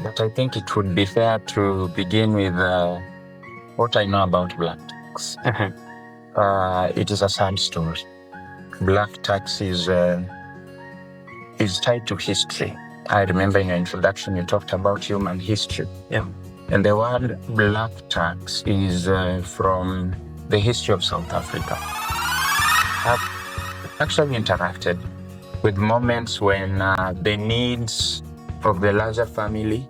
But I think it would be fair to begin with what I know about black tax. It is a sad story. Black tax is tied to history. I remember in your introduction you talked about human history. Yeah. And the word black tax is from the history of South Africa. I've actually interacted with moments when the needs of the larger family,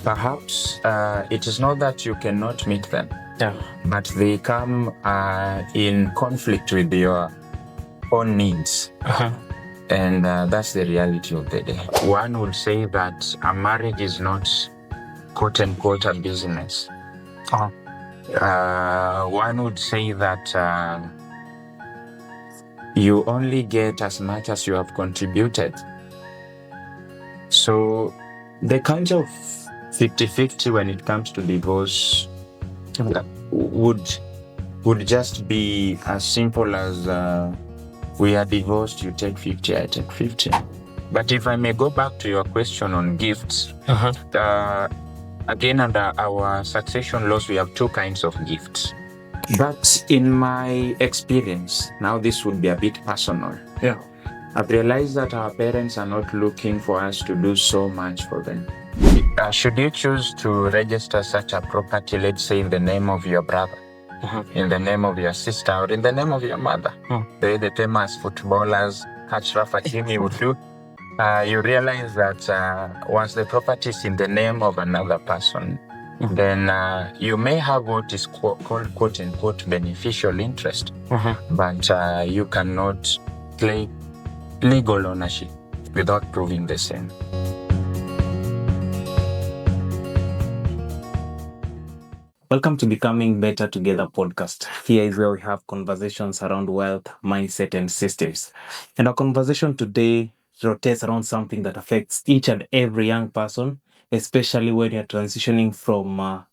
perhaps it is not that you cannot meet them, but they come in conflict with your own needs. And that's the reality of the day. One would say that a marriage is not quote unquote a business. One would say that you only get as much as you have contributed. So the kind of 50-50 when it comes to divorce would just be as simple as we are divorced, you take 50, I take 50. But if I may go back to your question on gifts, again, under our succession laws, we have two kinds of gifts. But in my experience, now this would be a bit personal. Yeah. I've realized that our parents are not looking for us to do so much for them. Should you choose to register such a property, let's say in the name of your brother, in the name of your sister, or in the name of your mother, the famous footballers, Achraf Hakimi would do, you realize that once the property is in the name of another person, then you may have what is called quote-unquote beneficial interest, but you cannot claim legal ownership without proving the same. Welcome to Becoming Better Together podcast. Here is where we have conversations around wealth, mindset, and systems. And our conversation today rotates around something that affects each and every young person, especially when you're transitioning from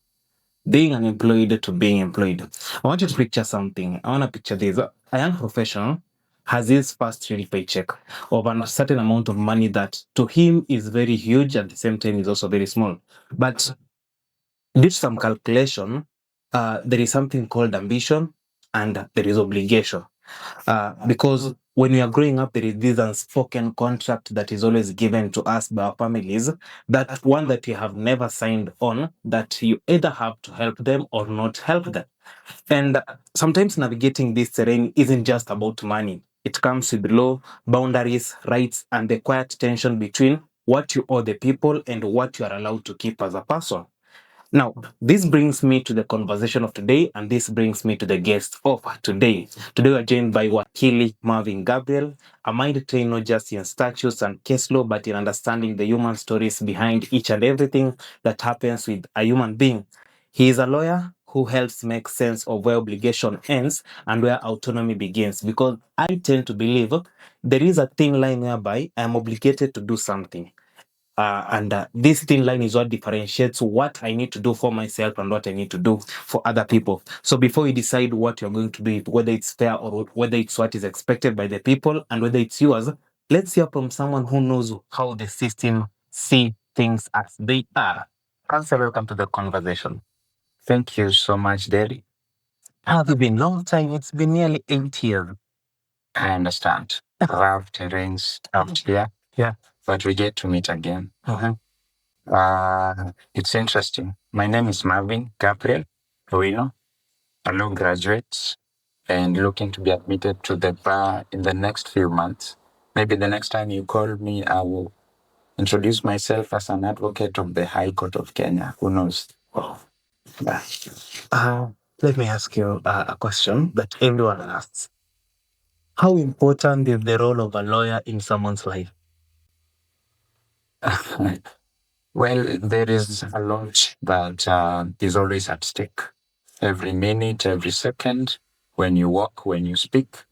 being unemployed to being employed. I want you to picture something. I want to picture this. A young professional has his first real paycheck of a certain amount of money that to him is very huge, at the same time is also very small. But due to some calculation, there is something called ambition and there is obligation. Because when we are growing up, there is this unspoken contract that is always given to us by our families, that one that you have never signed on, that you either have to help them or not help them. And sometimes navigating this terrain isn't just about money. It comes with law, boundaries, rights, and the quiet tension between what you owe the people and what you are allowed to keep as a person. Now, this brings me to the conversation of today, and this brings me to the guest of today. Today, we're joined by Wakili Marvin Gabriel, a mind trained not just in statutes and case law, but in understanding the human stories behind each and everything that happens with a human being. He is a lawyer who helps make sense of where obligation ends and where autonomy begins, because I tend to believe there is a thin line whereby I am obligated to do something. And this thin line is what differentiates what I need to do for myself and what I need to do for other people. So before you decide what you're going to do, whether it's fair or whether it's what is expected by the people and whether it's yours, let's hear from someone who knows how the system see things as they are. Answer, welcome to the conversation. Thank you so much, Derry. How have you been? Long time. It's been nearly 8 years. I understand. Rough terrains out here. Yeah. But we get to meet again. It's interesting. My name is Marvin Gabriel, a law graduate, and looking to be admitted to the bar in the next few months. Maybe the next time you call me, I will introduce myself as an advocate of the High Court of Kenya. Who knows? Oh. Let me ask you a question that everyone asks. How important is the role of a lawyer in someone's life? Well, there is a lot that is always at stake. Every minute, every second, when you walk, when you speak,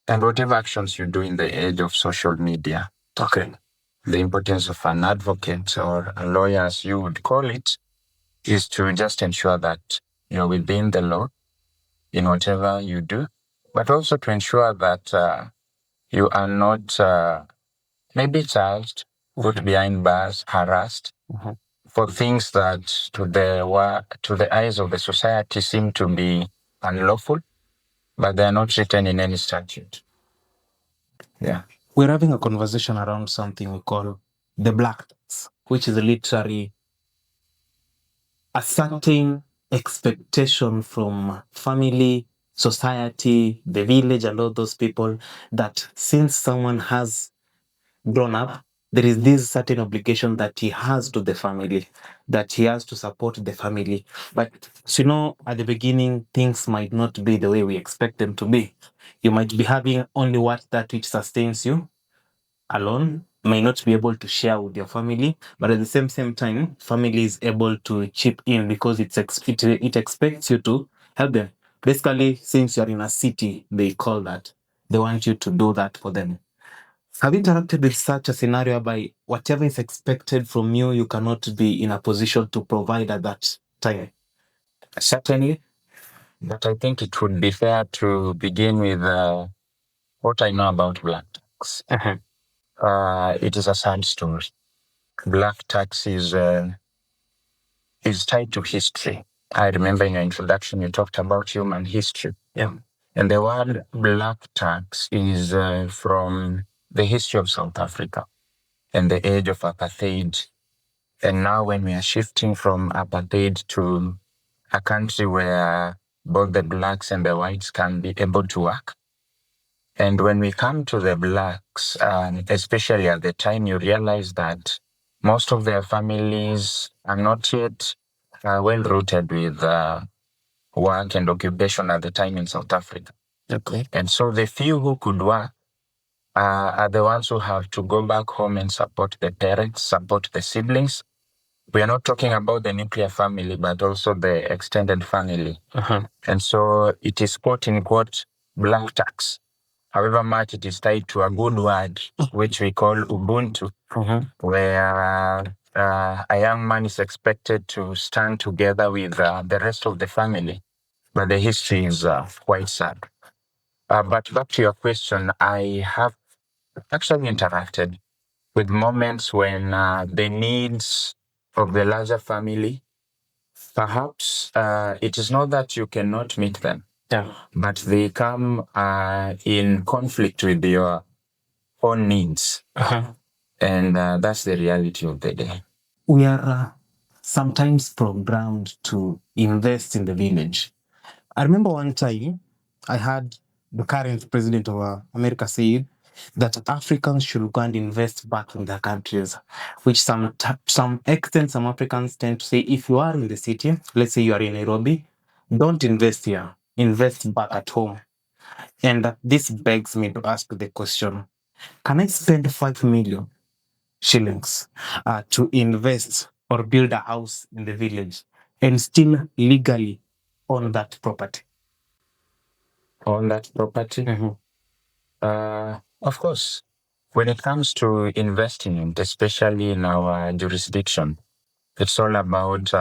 and whatever actions you do in the age of social media. Okay. The importance of an advocate or a lawyer, as you would call it, is to just ensure that you're within the law in whatever you do, but also to ensure that you are not maybe charged, put behind bars, harassed, for things that to the eyes of the society seem to be unlawful, but they are not written in any statute. Yeah. We're having a conversation around something we call the black tax, which is literally a certain expectation from family, society, the village, and all those people that since someone has grown up, there is this certain obligation that he has to the family, that he has to support the family. But at the beginning, things might not be the way we expect them to be. You might be having only that which sustains you alone, may not be able to share with your family, but at the same time, family is able to chip in because it expects you to help them. Basically, since you're in a city, they call that. They want you to do that for them. Have you interacted with such a scenario by whatever is expected from you, you cannot be in a position to provide at that time? Certainly, but I think it would be fair to begin with what I know about black tax. It is a sad story. Black tax is tied to history. I remember in your introduction you talked about human history. Yeah. And the word black tax is from the history of South Africa and the age of apartheid. And now when we are shifting from apartheid to a country where both the blacks and the whites can be able to work. And when we come to the blacks, especially at the time, you realize that most of their families are not yet well rooted with work and occupation at the time in South Africa. Okay. And so the few who could work are the ones who have to go back home and support the parents, support the siblings. We are not talking about the nuclear family, but also the extended family. And so it is quote unquote black tax. However much it is tied to a good word, which we call Ubuntu, where a young man is expected to stand together with the rest of the family. But the history is quite sad. But back to your question, I have actually interacted with moments when the needs of the larger family, perhaps it is not that you cannot meet them, but they come in conflict with your own needs. And that's the reality of the day. We are sometimes programmed to invest in the village. I remember one time I had the current president of America say that Africans should go and invest back in their countries, which some extent some Africans tend to say, if you are in the city, let's say you are in Nairobi, don't invest here, invest back at home. And this begs me to ask the question, can I spend 5 million shillings to invest or build a house in the village and still legally own that property? On that property? Of course, when it comes to investing, especially in our jurisdiction, it's all about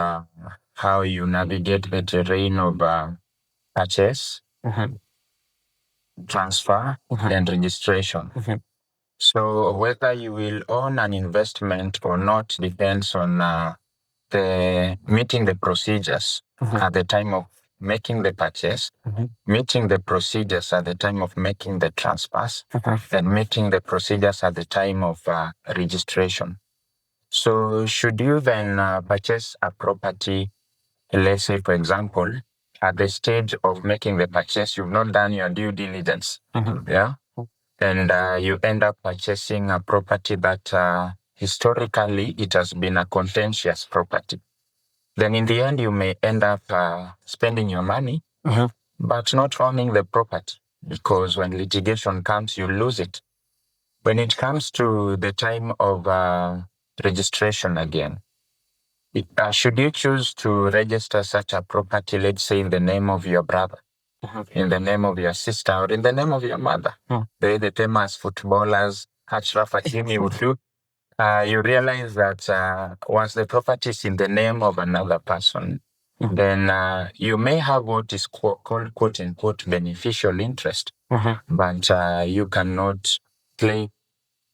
how you navigate the terrain of purchase, transfer, and registration. So whether you will own an investment or not depends on the meeting the procedures at the time of making the purchase, meeting the procedures at the time of making the transfers, and meeting the procedures at the time of registration. So should you then purchase a property, let's say, for example, at the stage of making the purchase, you've not done your due diligence, yeah? And you end up purchasing a property that historically it has been a contentious property. Then in the end, you may end up spending your money, but not owning the property, because when litigation comes, you lose it. When it comes to the time of registration again, should you choose to register such a property, let's say in the name of your brother, in the name of your sister, or in the name of your mother, the famous footballers, Achraf Hakimi would do, you realize that once the property is in the name of another person, then you may have what is called quote unquote beneficial interest, but you cannot claim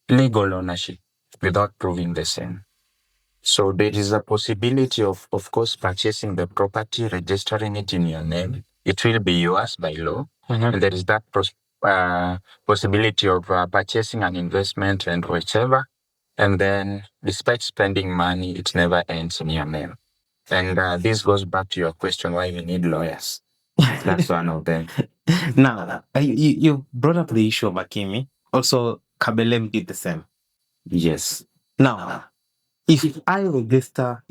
legal ownership without proving the same. So there is a possibility of course, purchasing the property, registering it in your name. It will be yours by law. And there is that possibility of purchasing an investment and whichever. And then, despite spending money, it never ends in your name. And this goes back to your question why we need lawyers. That's one of them. Now, you brought up the issue of Akimi. Also, Kabelem did the same. Yes. Now, if I register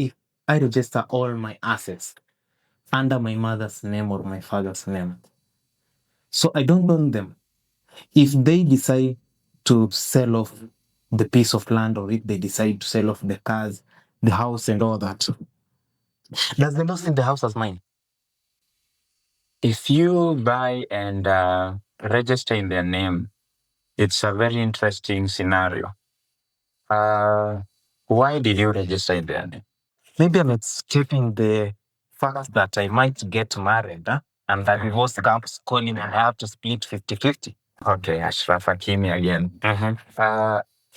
all my assets under my mother's name or my father's name, so I don't own them. If they decide to sell off the piece of land, or if they decide to sell off the cars, the house, and all that, does the law see the house as mine? If you buy and register in their name, it's a very interesting scenario. Why did you register in their name? Maybe I'm escaping the fact that I might get married, and that divorce comes calling and I have to split 50-50. Okay, Ashraf Hakimi again.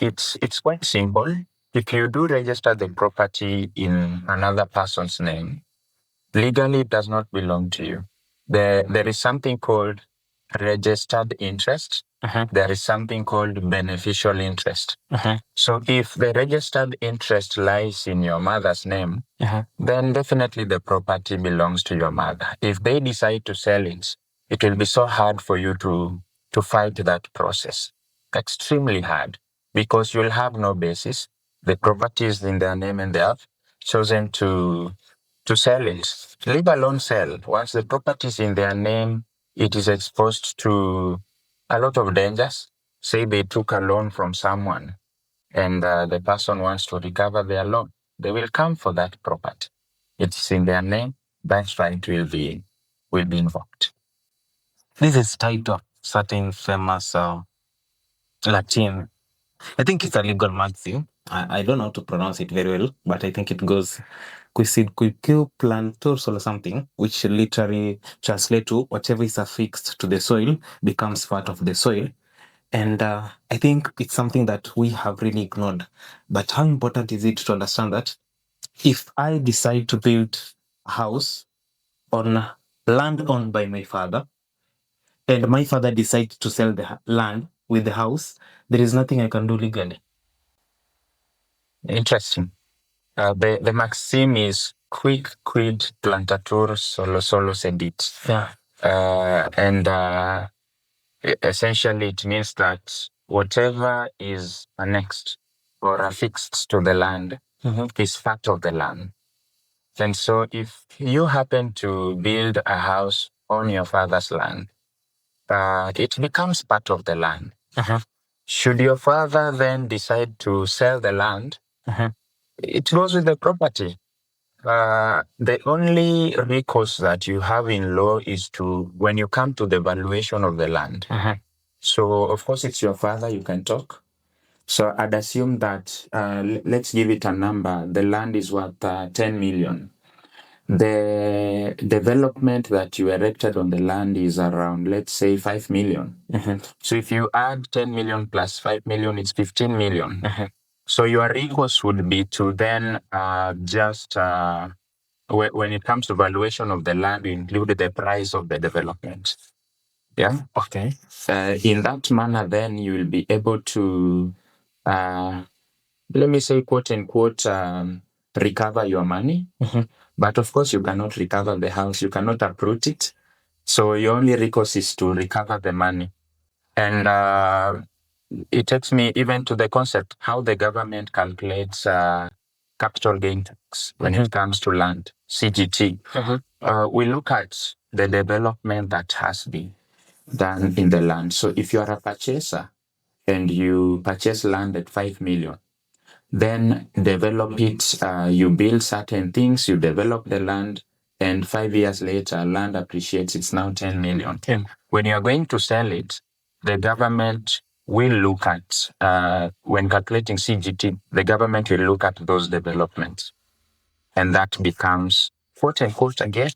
It's quite simple. If you do register the property in another person's name, legally it does not belong to you. There is something called registered interest. There is something called beneficial interest. So if the registered interest lies in your mother's name, then definitely the property belongs to your mother. If they decide to sell it, it will be so hard for you to fight that process. Extremely hard, because you'll have no basis. The property is in their name and they have chosen to sell it. Leave alone sell. Once the property is in their name, it is exposed to a lot of dangers. Say they took a loan from someone and the person wants to recover their loan. They will come for that property. It's in their name. That right will be invoked. This is tied to a certain famous Latin. I think it's a legal maxim. I don't know how to pronounce it very well, but I think it goes "Quicid quiqueo plantos" or something, which literally translates to whatever is affixed to the soil becomes part of the soil. And I think it's something that we have really ignored. But how important is it to understand that if I decide to build a house on land owned by my father, and my father decides to sell the land with the house, there is nothing I can do legally. Interesting. The maxim is "Quic quid plantatur solo solo sedit." Yeah. And essentially it means that whatever is annexed or affixed to the land is part of the land. And so if you happen to build a house on your father's land, it becomes part of the land. Should your father then decide to sell the land, it goes with the property. The only recourse that you have in law is to when you come to the valuation of the land. So, of course, it's your father, you can talk. So I'd assume that, let's give it a number. The land is worth 10 million. The development that you erected on the land is around, let's say, 5 million. So if you add 10 million plus 5 million, it's 15 million. So your recourse would be to then just, when it comes to valuation of the land, you include the price of the development. Yeah. Okay. In that manner, then you will be able to, let me say, quote unquote, recover your money. But of course, you cannot recover the house. You cannot uproot it. So your only recourse is to recover the money. And it takes me even to the concept how the government calculates capital gain tax when it comes to land, CGT. We look at the development that has been done in the land. So if you are a purchaser and you purchase land at 5 million, then develop it, you build certain things, you develop the land, and 5 years later, land appreciates, it's now 10 million. When you are going to sell it, the government will look at, when calculating CGT, the government will look at those developments. And that becomes, quote unquote, again,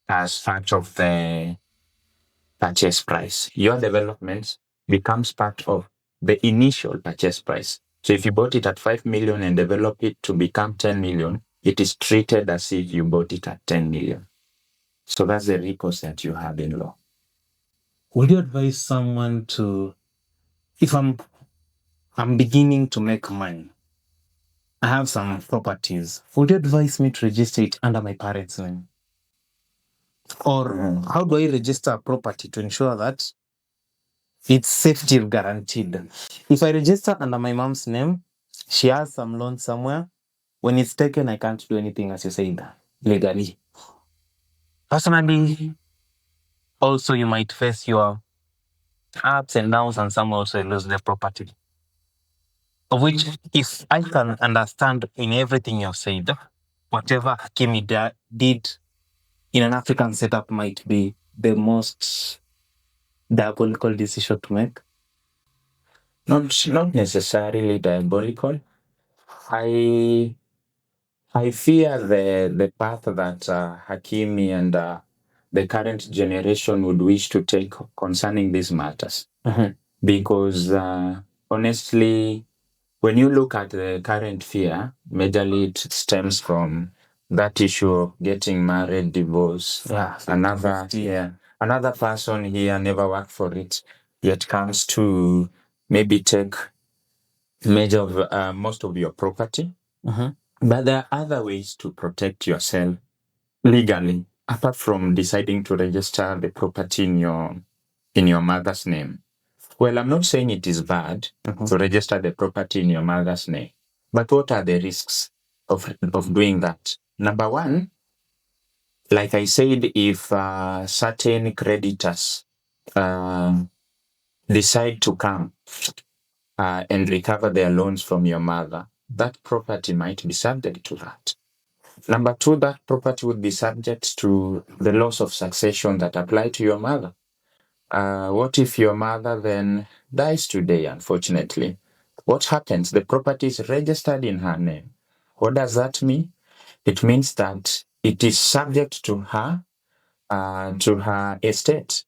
as part of the purchase price. Your development becomes part of the initial purchase price. So if you bought it at 5 million and develop it to become 10 million, it is treated as if you bought it at 10 million. So that's the recourse that you have in law. Would you advise someone to, if I'm beginning to make money, I have some properties, would you advise me to register it under my parents' name? Or how do I register a property to ensure that it's safety guaranteed? If I register under my mom's name, she has some loan somewhere. When it's taken, I can't do anything, as you said, legally. Personally, also you might face your ups and downs, and some also lose their property. Of which, if I can understand in everything you've said, whatever Hakimi did in an African setup might be the most diabolical decision to make. Not necessarily diabolical. I fear the path that Hakimi and the current generation would wish to take concerning these matters. Because honestly, when you look at the current fear, majorly it stems from that issue of getting married, divorce. Another person here never worked for it, yet comes to maybe take most of your property. But there are other ways to protect yourself legally, apart from deciding to register the property in your mother's name. Well, I'm not saying it is bad to register the property in your mother's name, but what are the risks of doing that? Number one, like I said, if certain creditors decide to come and recover their loans from your mother, that property might be subject to that. Number two, that property would be subject to the laws of succession that apply to your mother. What if your mother then dies today, unfortunately? What happens? The property is registered in her name. What does that mean? It means that it is subject to her estate.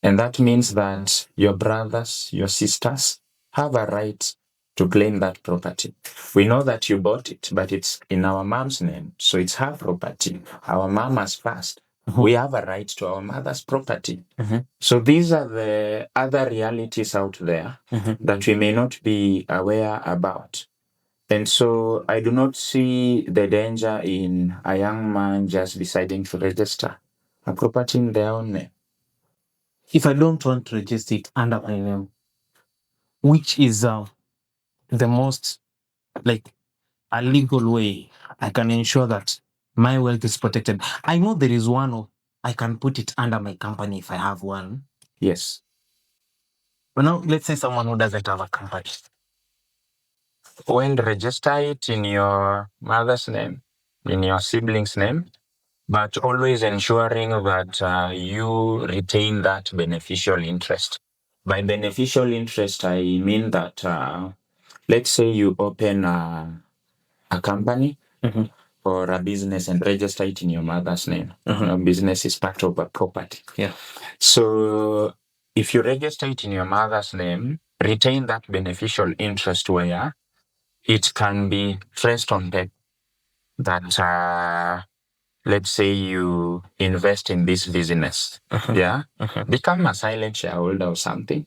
And that means that your brothers, your sisters have a right to claim that property. We know that you bought it, but it's in our mom's name. So it's her property. Our mom has passed. We have a right to our mother's property. So these are the other realities out there that we may not be aware about. And so I do not see the danger in a young man just deciding to register a property in their own name. If I don't want to register it under my name, which is the most, like, a legal way I can ensure that my wealth is protected? I know there is one, I can put it under my company if I have one. Yes. But now, let's say someone who doesn't have a company. Well, register it in your mother's name, in your sibling's name, but always ensuring that you retain that beneficial interest. By beneficial interest, I mean that let's say you open a company or a business and register it in your mother's name. Business is part of a property. Yeah. So if you register it in your mother's name, retain that beneficial interest where it can be traced on paper that let's say you invest in this business. Become a silent shareholder or something.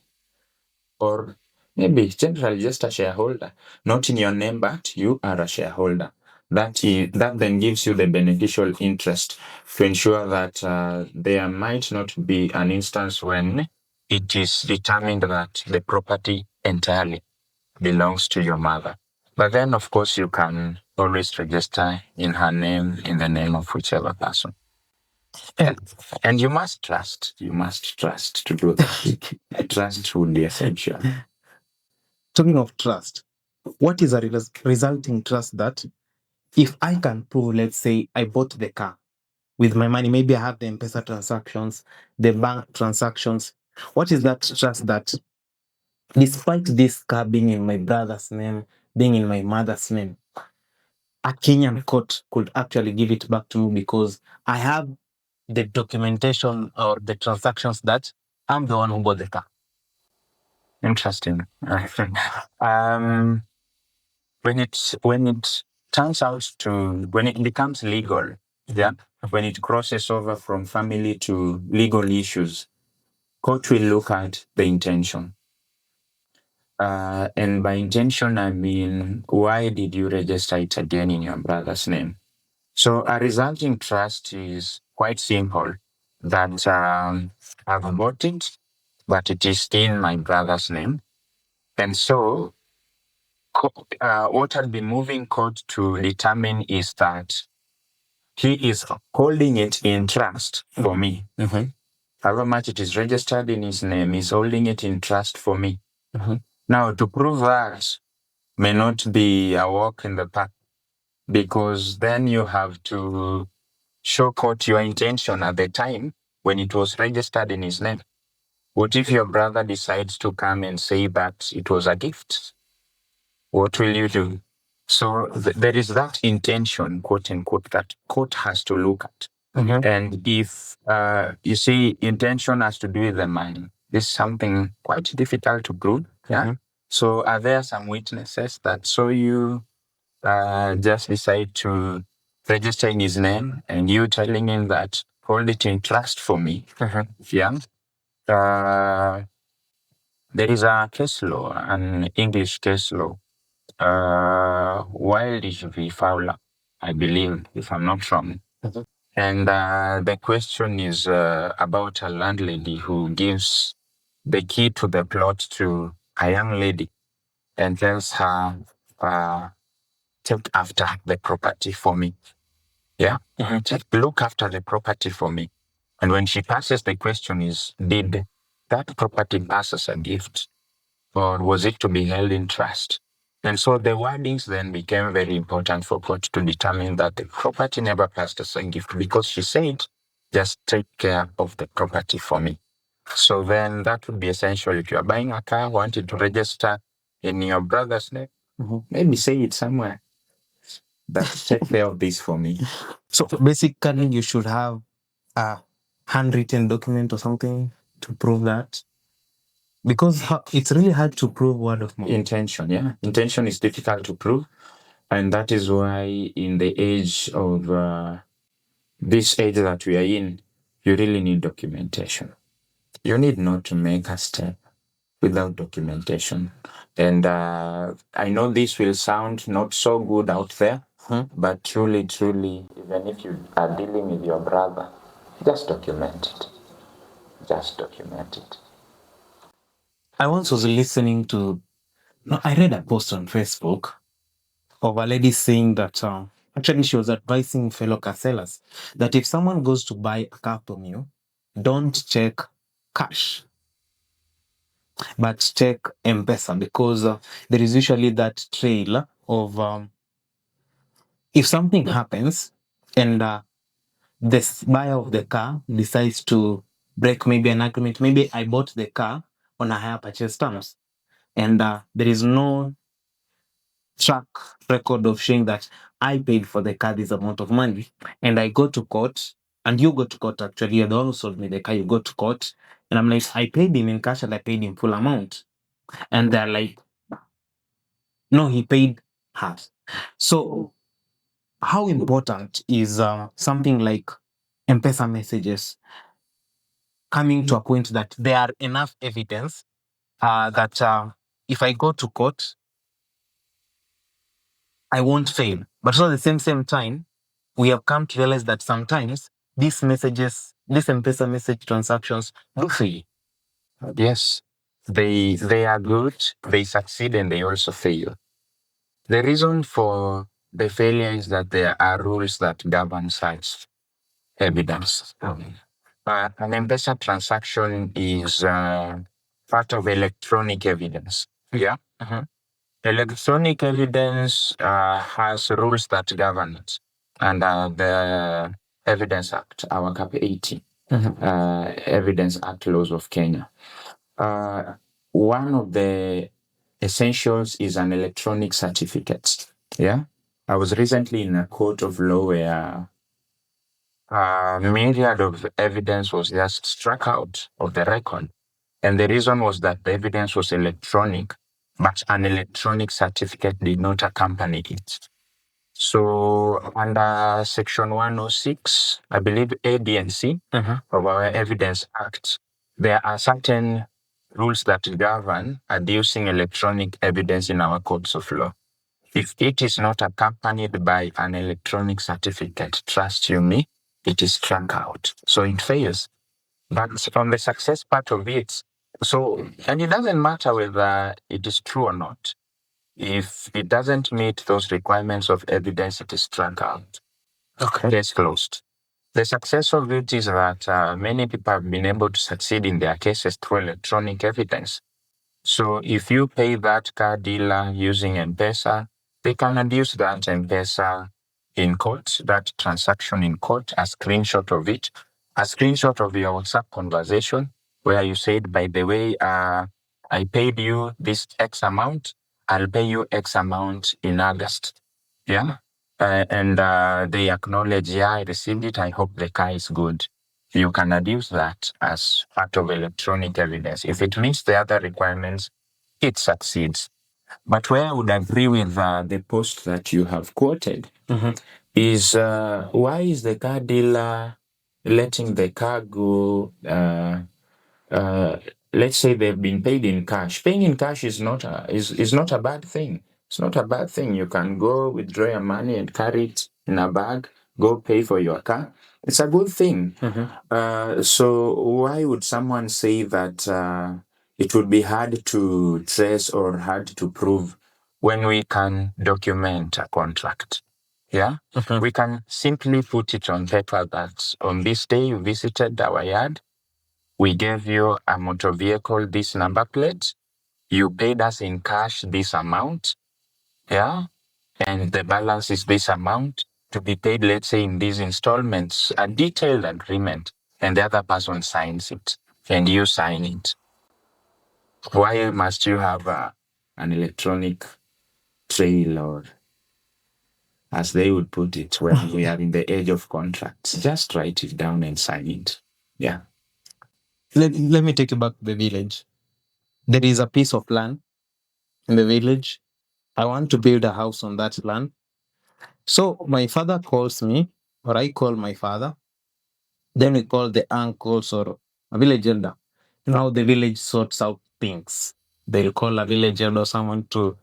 Or maybe generally just a shareholder. Not in your name, but you are a shareholder. That then gives you the beneficial interest to ensure that there might not be an instance when it is determined that the property entirely belongs to your mother. But then, of course, you can always register in her name, in the name of whichever person. And you must trust. You must trust to do that. Trust would be essential. Talking of trust, what is a resulting trust that if I can prove, let's say I bought the car with my money, maybe I have the M-Pesa transactions, the bank transactions, what is that trust that despite this car being in my brother's name, being in my mother's name, a Kenyan court could actually give it back to me because I have the documentation or the transactions that I'm the one who bought the car? Interesting. when it turns out to when it becomes legal, yeah, when it crosses over from family to legal issues, court will look at the intention. And by intention, I mean, why did you register it again in your brother's name? So a resulting trust is quite simple that I've bought it, but it is in my brother's name. And so what I'll be moving court to determine is that he is holding it in trust for me. However much it is registered in his name, he's holding it in trust for me. Now, to prove that may not be a walk in the park, because then you have to show court your intention at the time when it was registered in his name. What if your brother decides to come and say that it was a gift? What will you do? So there is that intention, quote unquote, that court has to look at. And if you see, intention has to do with the money. This is something quite difficult to prove. Yeah. So are there some witnesses that saw you just decide to register in his name and you telling him that hold it in trust for me? Yeah. There is a case law, an English case law, Wildish v. Fowler, I believe, if I'm not wrong. And the question is about a landlady who gives the key to the plot to a young lady and tells her, take after the property for me. Yeah? Look after the property for me. And when she passes, the question is, did that property pass as a gift? Or was it to be held in trust? And so the wordings then became very important for court to determine that the property never passed as a gift, because she said, just take care of the property for me. So then that would be essential. If you're buying a car, wanted to register in your brother's name, maybe say it somewhere, that take care of this for me. So basically, you should have a handwritten document or something to prove that. Because it's really hard to prove word of mouth. Intention, yeah. Intention is difficult to prove. And that is why in the age of this age that we are in, you really need documentation. You need not to make a step without documentation. And I know this will sound not so good out there, but truly, even if you are dealing with your brother, just document it. Just document it. I once was listening to, I read a post on Facebook of a lady saying that actually she was advising fellow car sellers that if someone goes to buy a car from you, don't check cash, but check M-Pesa, because there is usually that trail of if something happens and the buyer of the car decides to break maybe an agreement, maybe I bought the car on a higher purchase terms, and there is no track record of showing that I paid for the car this amount of money, and I go to court, and you go to court, actually, you're the one who sold me the car, you go to court, and I'm like, I paid him in cash and I paid him full amount. And they're like, no, he paid half. So how important is something like M-Pesa messages coming to a point that there are enough evidence that if I go to court, I won't fail. But also at the same time, we have come to realize that sometimes these messages, these M-Pesa message transactions do fail. Yes, they are good, they succeed, and they also fail. The reason for the failure is that there are rules that govern such evidence. An M-Pesa transaction is part of electronic evidence. Yeah. Electronic evidence has rules that govern it under the Evidence Act, our Cap 80, Evidence Act laws of Kenya. One of the essentials is an electronic certificate. Yeah. I was recently in a court of law where a myriad of evidence was just struck out of the record. And the reason was that the evidence was electronic but an electronic certificate did not accompany it. So under Section 106, I believe A, B, and C of our Evidence Act, there are certain rules that govern adducing electronic evidence in our courts of law. If it is not accompanied by an electronic certificate, trust you me, it is struck out. So it fails. But on the success part of it, and it doesn't matter whether it is true or not. If it doesn't meet those requirements of evidence, it is struck out. Okay. Case closed. The success of it is that many people have been able to succeed in their cases through electronic evidence. So if you pay that car dealer using M-Pesa, they can adduce that M-Pesa in court, that transaction in court, a screenshot of it, a screenshot of your WhatsApp conversation where you said, by the way, I paid you this X amount, I'll pay you X amount in August. Yeah. And they acknowledge, yeah, I received it. I hope the car is good. You can adduce that as part of electronic evidence. If it meets the other requirements, it succeeds. But where I would agree with the post that you have quoted is why is the car dealer letting the car go? Let's say they've been paid in cash. Paying in cash is not a bad thing. It's not a bad thing. You can go withdraw your money and carry it in a bag, go pay for your car. It's a good thing. So why would someone say that it would be hard to trace or hard to prove when we can document a contract? Yeah? We can simply put it on paper that on this day you visited our yard, we gave you a motor vehicle, this number plate. You paid us in cash this amount. Yeah. And the balance is this amount to be paid, let's say, in these installments, a detailed agreement. And the other person signs it and you sign it. Why must you have an electronic trail, or as they would put it, when we are in the age of contracts? Just write it down and sign it. Yeah. Let me take you back to the village. There is a piece of land in the village. I want to build a house on that land. So my father calls me, or I call my father. Then we call the uncles or a village elder. You know how the village sorts out things. They'll call a village elder or someone to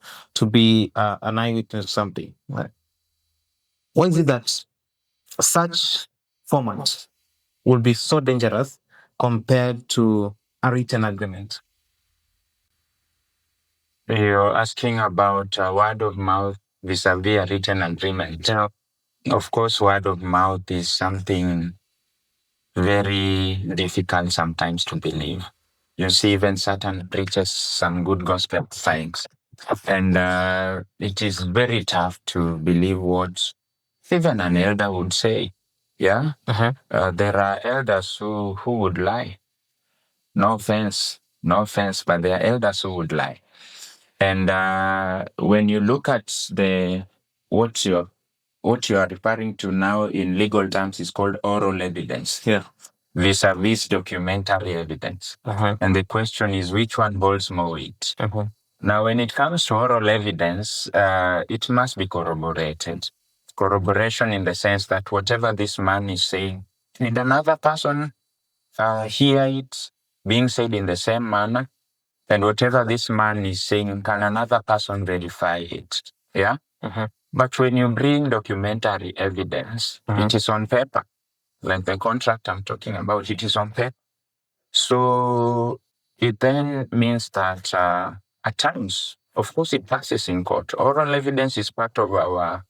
be an eyewitness or something. Right? Why is it that such format will be so dangerous compared to a written agreement? You're asking about word of mouth vis-a-vis a written agreement. Yeah. Of course, word of mouth is something very difficult sometimes to believe. You see, even Satan preaches some good gospel things. And it is very tough to believe what even an elder would say. Yeah? There are elders who would lie. No offense, but there are elders who would lie. And when you look at what you are referring to now in legal terms is called oral evidence. Yeah. Vis-a-vis documentary evidence. And the question is, which one holds more weight? Now, when it comes to oral evidence, it must be corroborated. Corroboration in the sense that whatever this man is saying, need another person hear it being said in the same manner, and whatever this man is saying, can another person verify it? Yeah? But when you bring documentary evidence, it is on paper. Like the contract I'm talking about, it is on paper. So it then means that at times, of course, it passes in court. Oral evidence is part of our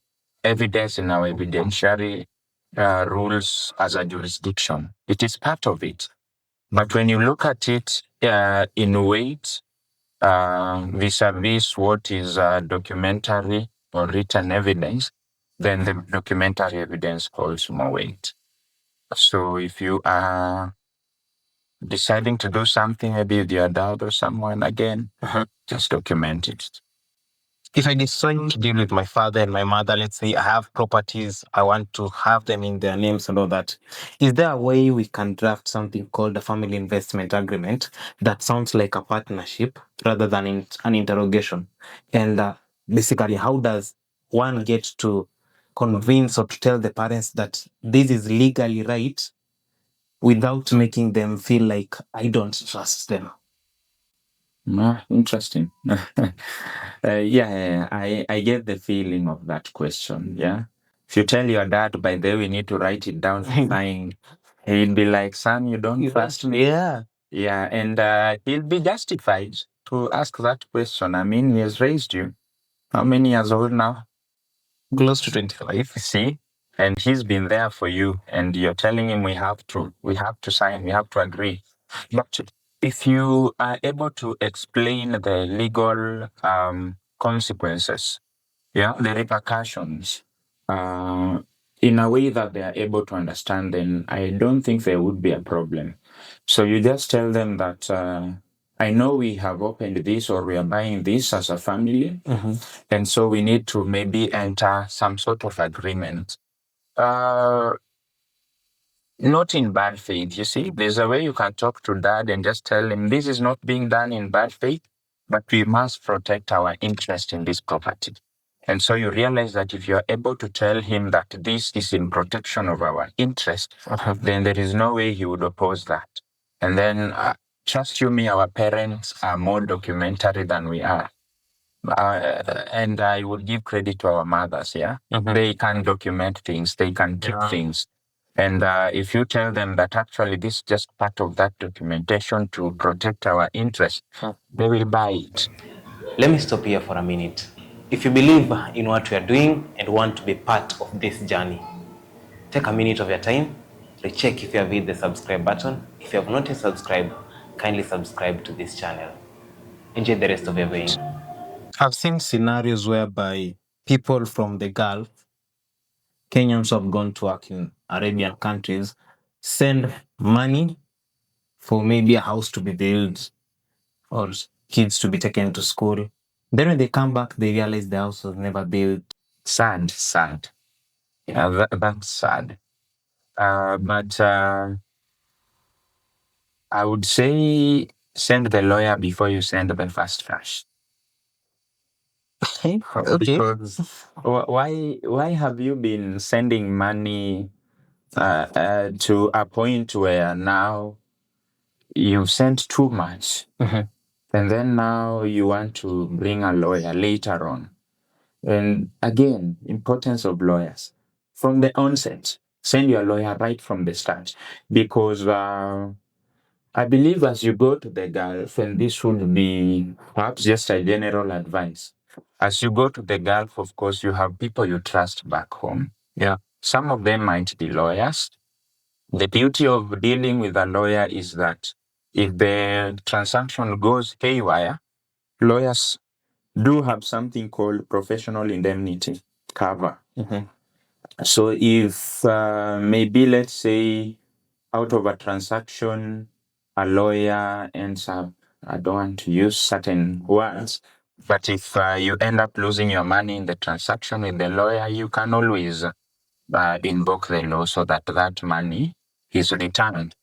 evidence in our evidentiary rules as a jurisdiction. It is part of it. But when you look at it in weight, vis-a-vis what is documentary or written evidence, then the documentary evidence holds more weight. So if you are deciding to do something, maybe with your dad or someone, again, just document it. if I decide to deal with my father and my mother, let's say I have properties, I want to have them in their names and all that, is there a way we can draft something called a family investment agreement that sounds like a partnership rather than an interrogation? And basically, how does one get to convince or to tell the parents that this is legally right without making them feel like I don't trust them? Interesting. Yeah, I get the feeling of that question. Yeah. If you tell your dad, by the way, we need to write it down for signing, he'll be like, son, you don't trust me. Yeah. Yeah. And he'll be justified to ask that question. I mean, he has raised you. How many years old now? Close to 25. See? And he's been there for you. And you're telling him we have to sign, we have to agree. But if you are able to explain the legal consequences, yeah, the repercussions, uh, in a way that they are able to understand, then I don't think there would be a problem. So you just tell them that I know we have opened this or we are buying this as a family, and so we need to maybe enter some sort of agreement. Uh, Not in bad faith, you see. There's a way you can talk to dad and just tell him this is not being done in bad faith, but we must protect our interest in this property. And so you realize that if you're able to tell him that this is in protection of our interest, then there is no way he would oppose that. And then, trust you me, our parents are more documentary than we are. And I would give credit to our mothers, yeah? They can document things, they can keep things. And if you tell them that actually this is just part of that documentation to protect our interest, they will buy it. Let me stop here for a minute. If you believe in what we are doing and want to be part of this journey, take a minute of your time, recheck if you have hit the subscribe button. If you have not yet subscribed, kindly subscribe to this channel. Enjoy the rest of your viewing. I've seen scenarios whereby people from the Gulf, Kenyans who have gone to work in Arabian countries, send money for maybe a house to be built or kids to be taken to school. Then when they come back, they realize the house was never built. Sad. Yeah, that's sad. But I would say send the lawyer before you send the fast cash. Okay. Because why have you been sending money to a point where now you've sent too much, and then now you want to bring a lawyer later on? And again, importance of lawyers from the onset. Send your lawyer right from the start, because I believe as you go to the Gulf, and this would be perhaps just a general advice. As you go to the Gulf, of course, you have people you trust back home. Yeah. Some of them might be lawyers. The beauty of dealing with a lawyer is that if the transaction goes haywire, lawyers do have something called professional indemnity cover. So if maybe, let's say, out of a transaction, a lawyer ends up, I don't want to use certain words, but if you end up losing your money in the transaction with the lawyer, you can always invoke the law so that that money is returned.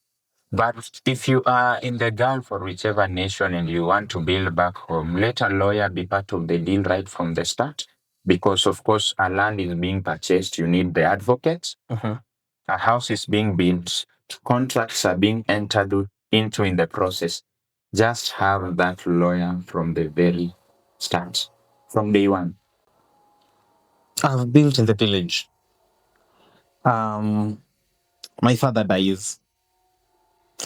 But if you are in the Gulf or whichever nation and you want to build back home, let a lawyer be part of the deal right from the start. Because, of course, a land is being purchased, you need the advocates. A house is being built, contracts are being entered into in the process. Just have that lawyer from the very start, from day one. I've built in the village. My father dies,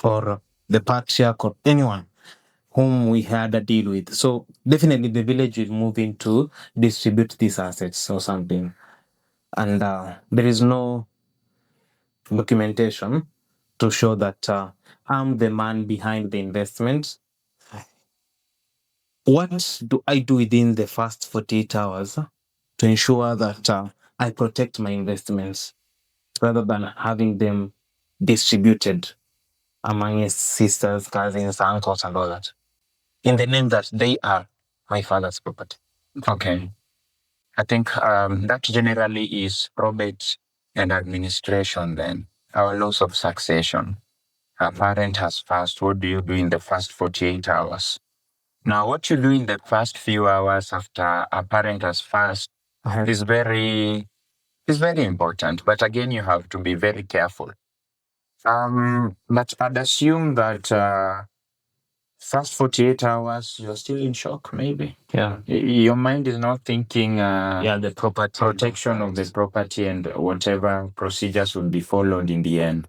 or the patriarch, or anyone whom we had a deal with. So definitely the village will move in to distribute these assets or something. And there is no documentation to show that I'm the man behind the investment. What do I do within the first 48 hours to ensure that I protect my investments rather than having them distributed among his sisters, cousins, uncles, and all that, in the name that they are my father's property? Okay. I think that generally is probate and administration then, our laws of succession. A parent has passed. What do you do in the first 48 hours? Now, what you do in the first few hours after a parent has passed is very important. But again, you have to be very careful. But I'd assume that first 48 hours, you're still in shock, maybe. Yeah. Your mind is not thinking The property. protection of the property and whatever procedures will be followed in the end.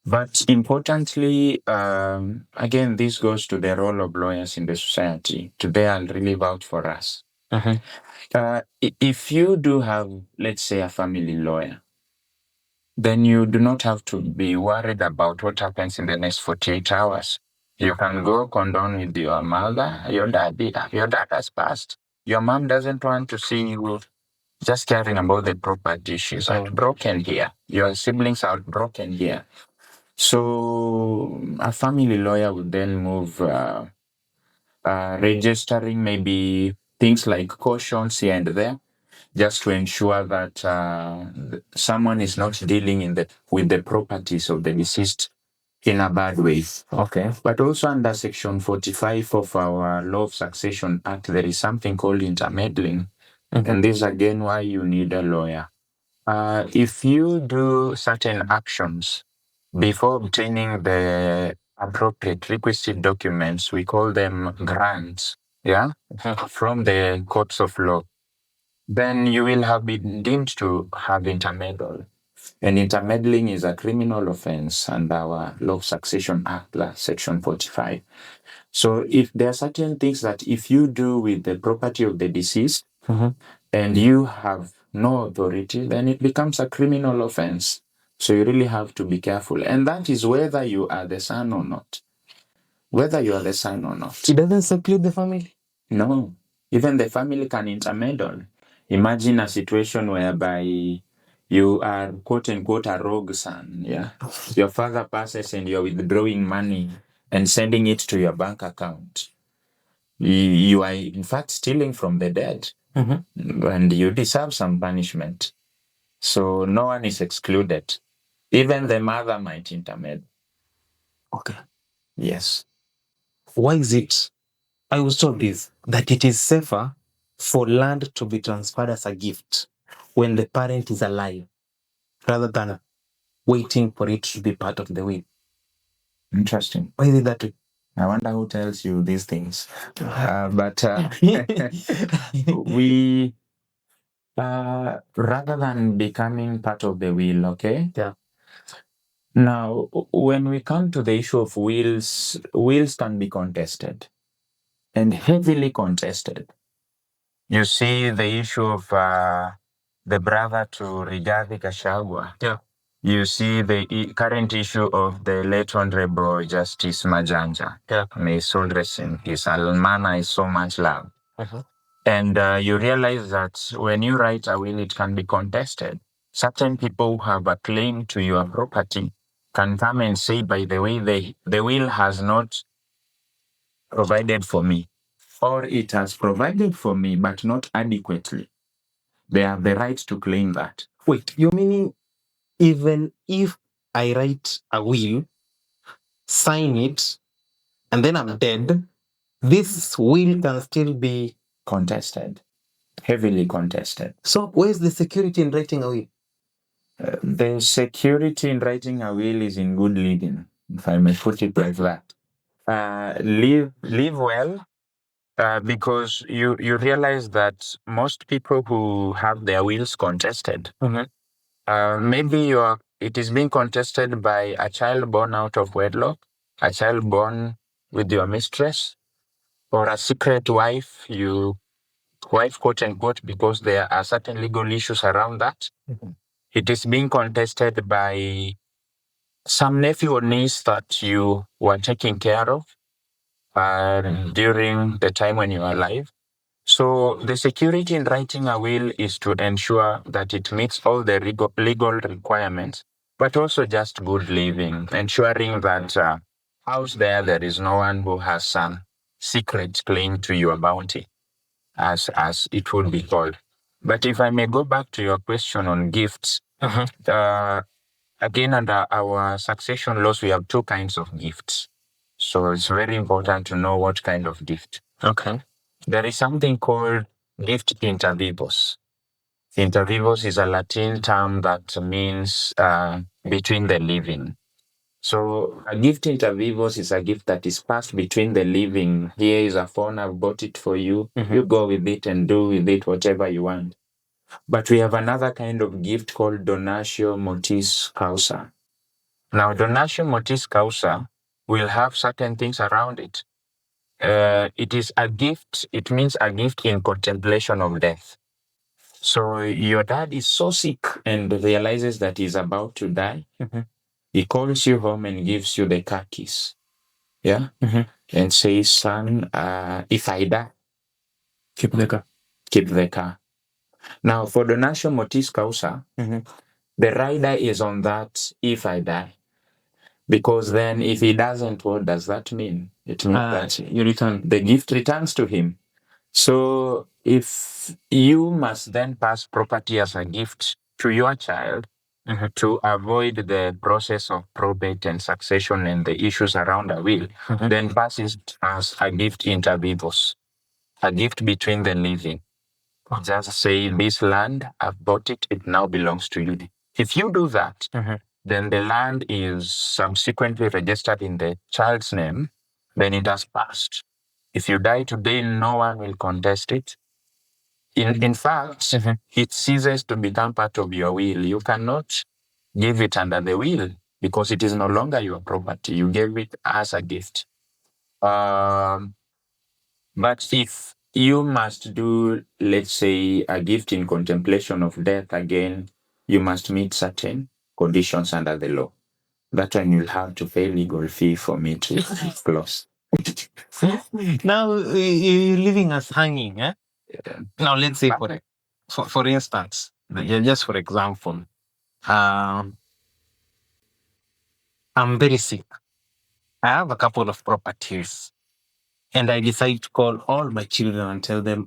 But importantly, again, this goes to the role of lawyers in the society. Today, I'll really vouch for us. If you do have, let's say, a family lawyer, then you do not have to be worried about what happens in the next 48 hours. You can go condone with your mother, your daddy. Your dad has passed. Your mom doesn't want to see you just caring about the property. She's heartbroken here. Your siblings are broken here. So a family lawyer would then move registering maybe things like cautions here and there, just to ensure that someone is not dealing with the properties of the deceased in a bad way. Okay. But also under Section 45 of our Law of Succession Act, there is something called intermeddling. And this is again why you need a lawyer. If you do certain actions before obtaining the appropriate requisite documents, we call them grants, from the courts of law, then you will have been deemed to have intermeddled. And intermeddling is a criminal offense under our Law of Succession Act, Section 45. So if there are certain things that if you do with the property of the deceased and you have no authority, then it becomes a criminal offense. So you really have to be careful. And that is whether you are the son or not. Whether you are the son or not. It doesn't seclude the family? No. Even the family can intermeddle. Imagine a situation whereby you are quote unquote a rogue son. Yeah. Your father passes and you're withdrawing money and sending it to your bank account. You are in fact stealing from the dead. And you deserve some punishment. So no one is excluded. Even the mother might intermeddle. Okay. Yes. Why is it, I was told this, that it is safer for land to be transferred as a gift when the parent is alive rather than waiting for it to be part of the will? Interesting. Why is it that way? I wonder who tells you these things. But we, rather than becoming part of the will, okay? Yeah. Now, when we come to the issue of wills can be contested and heavily contested. You see the issue of the brother to Rigathi Gachagua. Yeah. You see the current issue of the late Honorable Justice Majanja. Yeah. May his soul rest in peace. Almana is so much loved. And you realize that when you write a will, it can be contested. Certain people who have a claim to your property can come and say, by the way, the will has not provided for me, or it has provided for me, but not adequately. They have the right to claim that. Wait, you meaning even if I write a will, sign it, and then I'm dead, this will can still be contested, heavily contested. So where's the security in writing a will? The security in writing a will is in good living, if I may put it like that. Live well, because you realize that most people who have their wills contested, maybe it is being contested by a child born out of wedlock, a child born with your mistress, or a secret wife, quote unquote, because there are certain legal issues around that. It is being contested by some nephew or niece that you were taking care of during the time when you were alive. So the security in writing a will is to ensure that it meets all the legal requirements, but also just good living, ensuring that out there is no one who has some secret claim to your bounty, as it would be called. But if I may go back to your question on gifts, again, under our succession laws, we have two kinds of gifts. So it's very important to know what kind of gift. Okay. There is something called gift inter vivos. Inter vivos is a Latin term that means between the living. So a gift inter vivos is a gift that is passed between the living. Here is a phone, I've bought it for you. You go with it and do with it whatever you want. But we have another kind of gift called donatio motis causa. Now, donatio motis causa will have certain things around it. It is a gift, it means a gift in contemplation of death. So your dad is so sick and realizes that he's about to die. He calls you home and gives you the car keys. Yeah? And says, son, if I die, Keep the car. keep the car. Now, for donatio motis causa, the rider is on that if I die. Because then if he doesn't, what does that mean? It means that You return. the gift returns to him. So if you must then pass property as a gift to your child to avoid the process of probate and succession and the issues around a will, then pass it as a gift inter vivos, a gift between the living. Just say, this land, I've bought it, it now belongs to you. If you do that, then the land is subsequently registered in the child's name, then it has passed. If you die today, no one will contest it. In fact, it ceases to become part of your will. You cannot give it under the will because it is no longer your property. You gave it as a gift. But if you must do, let's say, a gift in contemplation of death again, you must meet certain conditions under the law. That one you'll have to pay legal fee for me to close. Now you're leaving us hanging, eh? Now let's say for instance, just for example, I'm very sick. I have a couple of properties, and I decide to call all my children and tell them,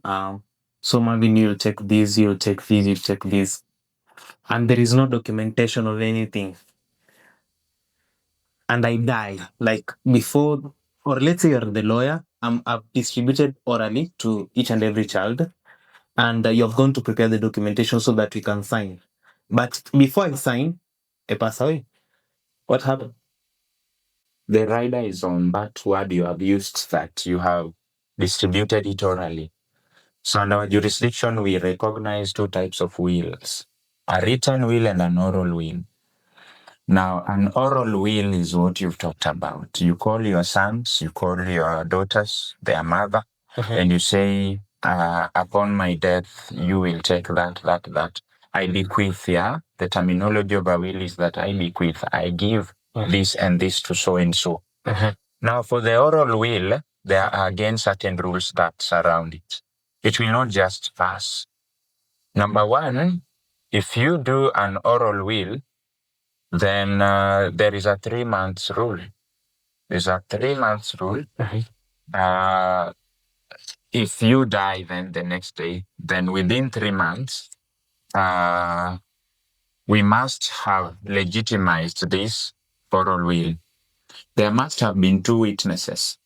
so Marvin, you'll take this, you'll take this, you'll take this, and there is no documentation of anything, and I die like before, or let's say you're the lawyer, I've distributed orally to each and every child, and you've gone to prepare the documentation so that we can sign. But before I sign, I pass away. What happened? The rider is on that word you have used, that you have distributed it orally. So in our jurisdiction, we recognize two types of wills, a written will and an oral will. Now, an oral will is what you've talked about. You call your sons, you call your daughters, their mother, and you say, upon my death, you will take that. I bequeath, yeah? The terminology of a will is that I bequeath. I give this and this to so and so. Now, for the oral will, there are again certain rules that surround it. It will not just pass. Number one, if you do an oral will, then there is a 3 months rule. There's a 3 months rule. If you die then the next day, then within 3 months, we must have legitimized this oral will. There must have been 2 witnesses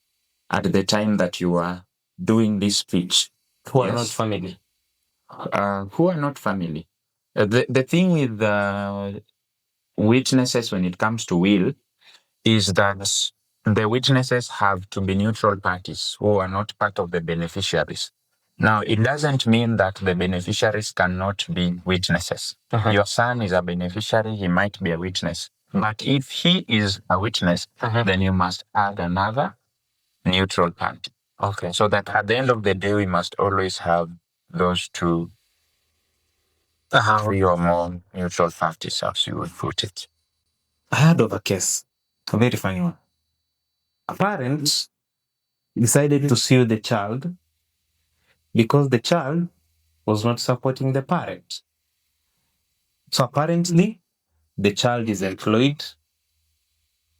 at the time that you are doing this speech. Who are not family. Who are not family. The thing with witnesses when it comes to will is that the witnesses have to be neutral parties who are not part of the beneficiaries. Now, it doesn't mean that the beneficiaries cannot be witnesses. Your son is a beneficiary, he might be a witness. But if he is a witness, then you must add another neutral party. Okay. So that at the end of the day, we must always have those two, 3 or more neutral parties, as you would put it. I heard of a case, a very funny one. A parent decided to sue the child because the child was not supporting the parent. So apparently, the child is employed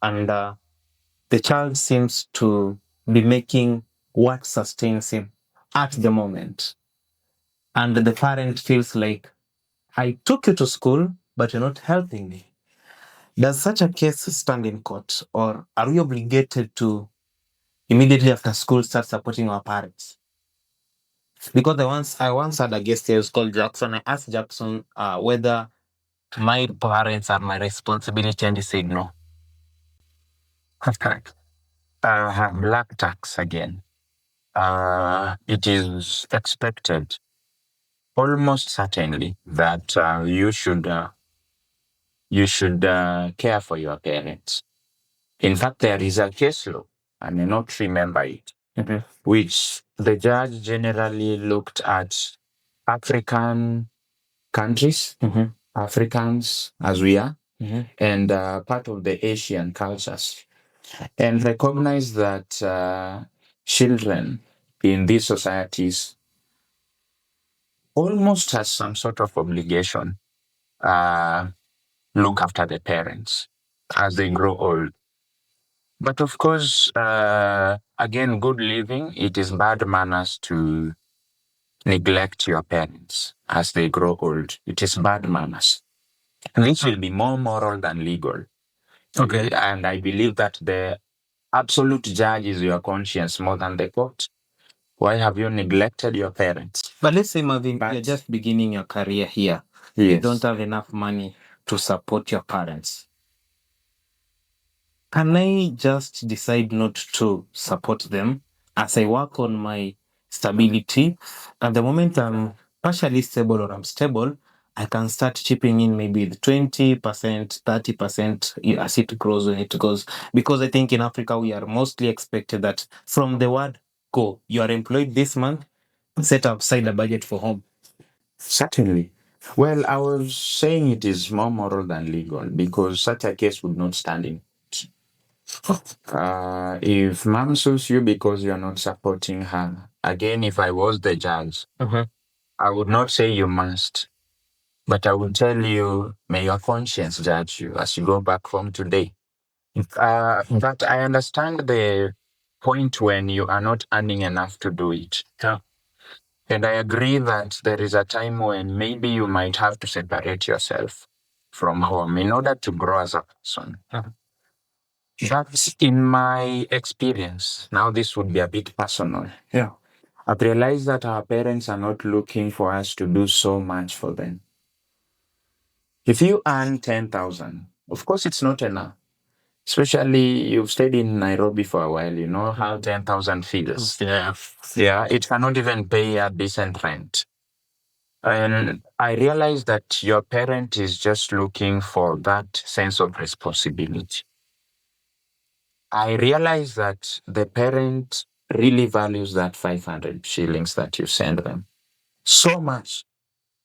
and the child seems to be making what sustains him at the moment. and the parent feels like, I took you to school, but you're not helping me. Does such a case stand in court, or are we obligated to immediately after school start supporting our parents? Because I once had a guest here who's called Jackson. I asked Jackson whether my parents are my responsibility, and he said no. Black tax again. It is expected, almost certainly, that you should care for your parents. In fact, there is a case law, I may not remember it, which the judge generally looked at African countries, Africans as we are, and part of the Asian cultures, and recognized that children in these societies almost has some sort of obligation look after the parents as they grow old. But of course, again, good living, it is bad manners to neglect your parents as they grow old. It is bad manners. And this will be more moral than legal. Okay. And I believe that the absolute judge is your conscience more than the court. Why have you neglected your parents? But let's say, Marvin, you're just beginning your career here. Yes. You don't have enough money to support your parents. Can I just decide not to support them as I work on my stability? At the moment I'm partially stable or I'm stable, I can start chipping in maybe the 20%, 30% as it grows when it goes. Because I think in Africa, we are mostly expected that from the word go, you are employed this month, set aside a budget for home. Certainly. Well, I was saying it is more moral than legal because such a case would not stand in. If mom sues you because you're not supporting her, again, if I was the judge, I would not say you must, but I would tell you, may your conscience judge you as you go back home today. But I understand the point when you are not earning enough to do it. Yeah. And I agree that there is a time when maybe you might have to separate yourself from home in order to grow as a person. That's in my experience. Now, this would be a bit personal. Yeah. I've realized that our parents are not looking for us to do so much for them. If you earn 10,000, of course, it's not enough. Especially you've stayed in Nairobi for a while, you know how 10,000 feels. Yeah. Yeah, it cannot even pay a decent rent. And I realized that your parent is just looking for that sense of responsibility. I realized that the parent really values that 500 shillings that you send them so much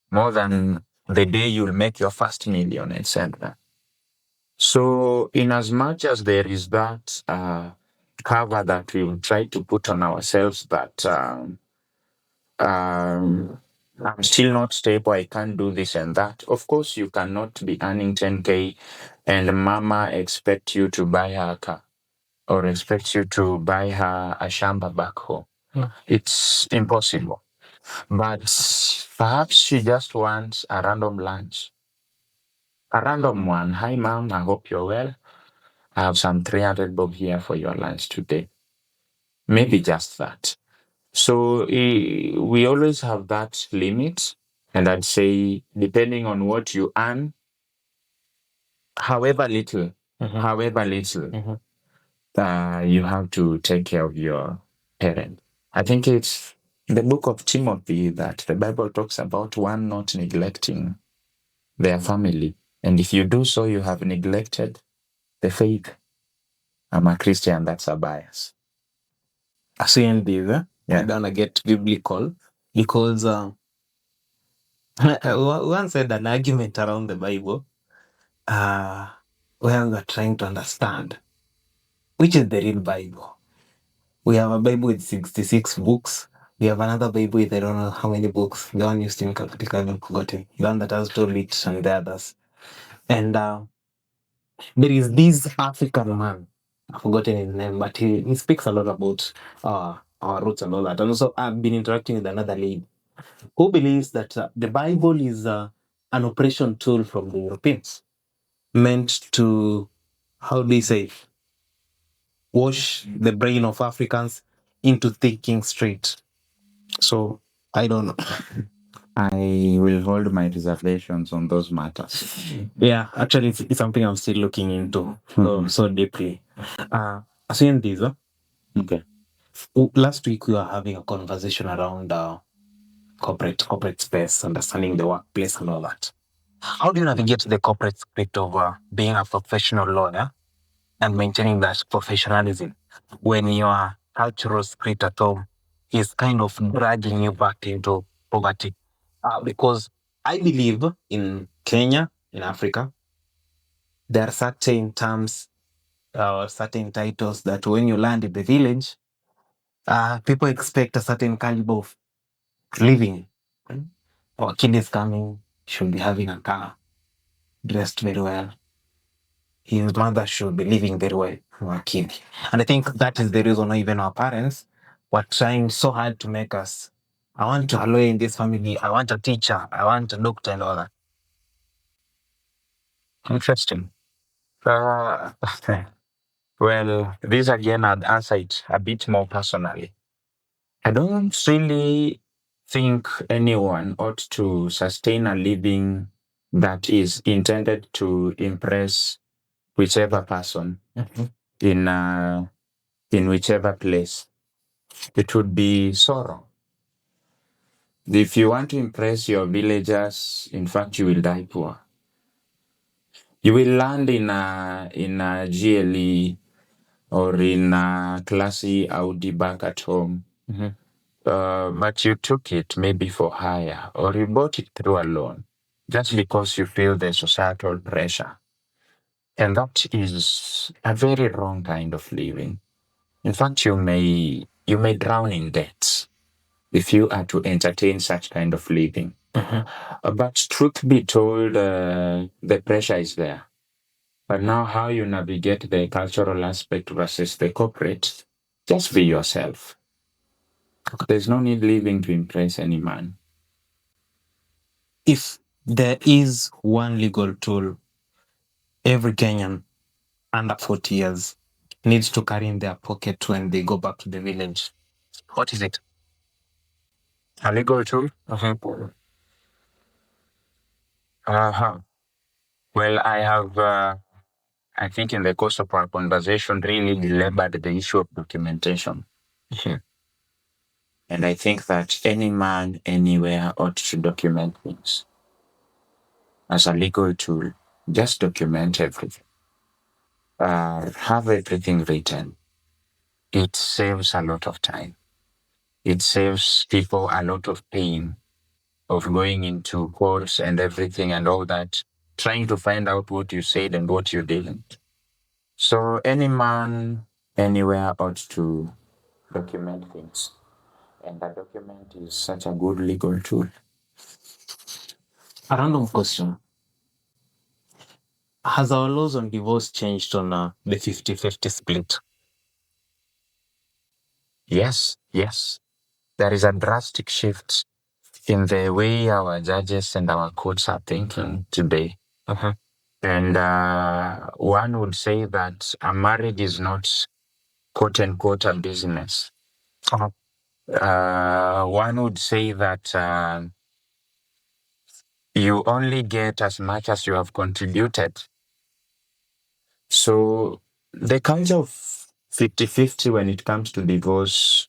more than the day you'll make your first million and send them. So, in as much as there is that cover that we will try to put on ourselves that I'm still not stable, I can't do this and that. Of course, you cannot be earning 10K and mama expect you to buy her a car or expect you to buy her a shamba back home. It's impossible. But perhaps she just wants a random lunch. A random one. Hi, mom, I hope you're well. I have some 300 bob here for your lunch today. Maybe just that. So we always have that limit. And I'd say, depending on what you earn, however little, you have to take care of your parent. I think it's the book of Timothy that the Bible talks about one not neglecting their family. And if you do so, you have neglected the faith. I'm a Christian, that's a bias. Saying this, yeah. I don't get biblical because once had an argument around the Bible where we are trying to understand which is the real Bible. We have a Bible with 66 books. We have another Bible with I don't know how many books. The one used in Catholic, I haven't forgotten. The one that has Tolit and the others. And there is this African man. I've forgotten his name, but he speaks a lot about our roots and all that. And also, I've been interacting with another lady. who believes that the Bible is an operation tool from the Europeans meant to, how do you say, wash the brain of Africans into thinking straight. So I don't know. I will hold my reservations on those matters. Yeah, actually, it's something I'm still looking into so deeply. Assuming this, Okay. last week we were having a conversation around corporate space, understanding the workplace and all that. How do you navigate the corporate script of being a professional lawyer and maintaining that professionalism when your cultural script at home is kind of dragging you back into poverty? Because I believe in Kenya, in Africa, there are certain terms or certain titles that when you land in the village, people expect a certain caliber of living. Our kid is coming, should be having a car, dressed very well. His mother should be living very well for our kid. And I think that is the reason why even our parents were trying so hard to make us. I want a lawyer in this family. I want a teacher. I want a doctor and all that. Interesting. Well, this again, I'd answer it a bit more personally. I don't really think anyone ought to sustain a living that is intended to impress whichever person in whichever place. It would be sorrow. If you want to impress your villagers, in fact, you will die poor. You will land in a GLE or in a classy Audi back at home. But you took it maybe for hire or you bought it through a loan just because you feel the societal pressure. And that is a very wrong kind of living. In fact, you may drown in debts if you are to entertain such kind of living. But truth be told, the pressure is there. But now how you navigate the cultural aspect versus the corporate, just be yourself. There's no need living to impress any man. If there is one legal tool every Kenyan under 40 years needs to carry in their pocket when they go back to the village, what is it? A legal tool? Well, I have, I think in the course of our conversation, really labored the issue of documentation. And I think that any man anywhere ought to document things. As a legal tool, just document everything. Have everything written. It saves a lot of time. It saves people a lot of pain of going into courts and everything and all that, trying to find out what you said and what you didn't. So any man anywhere ought to document things. And a document is such a good legal tool. A random question. Has our laws on divorce changed on the 50-50 split? Yes. There is a drastic shift in the way our judges and our courts are thinking today. And one would say that a marriage is not quote unquote a business. One would say that you only get as much as you have contributed. So the culture of 50-50 when it comes to divorce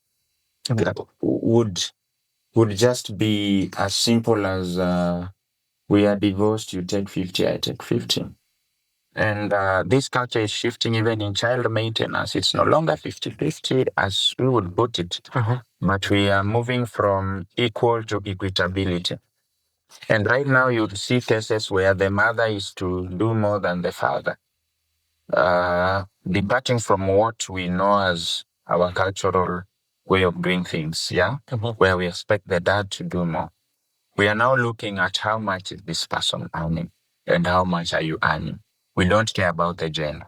would just be as simple as we are divorced, you take 50, I take 50. And this culture is shifting even in child maintenance. It's no longer 50-50 as we would put it, but we are moving from equal to equitability. And right now you see cases where the mother is to do more than the father. Departing from what we know as our cultural way of doing things, where we expect the dad to do more. We are now looking at how much is this person earning and how much are you earning. We don't care about the gender.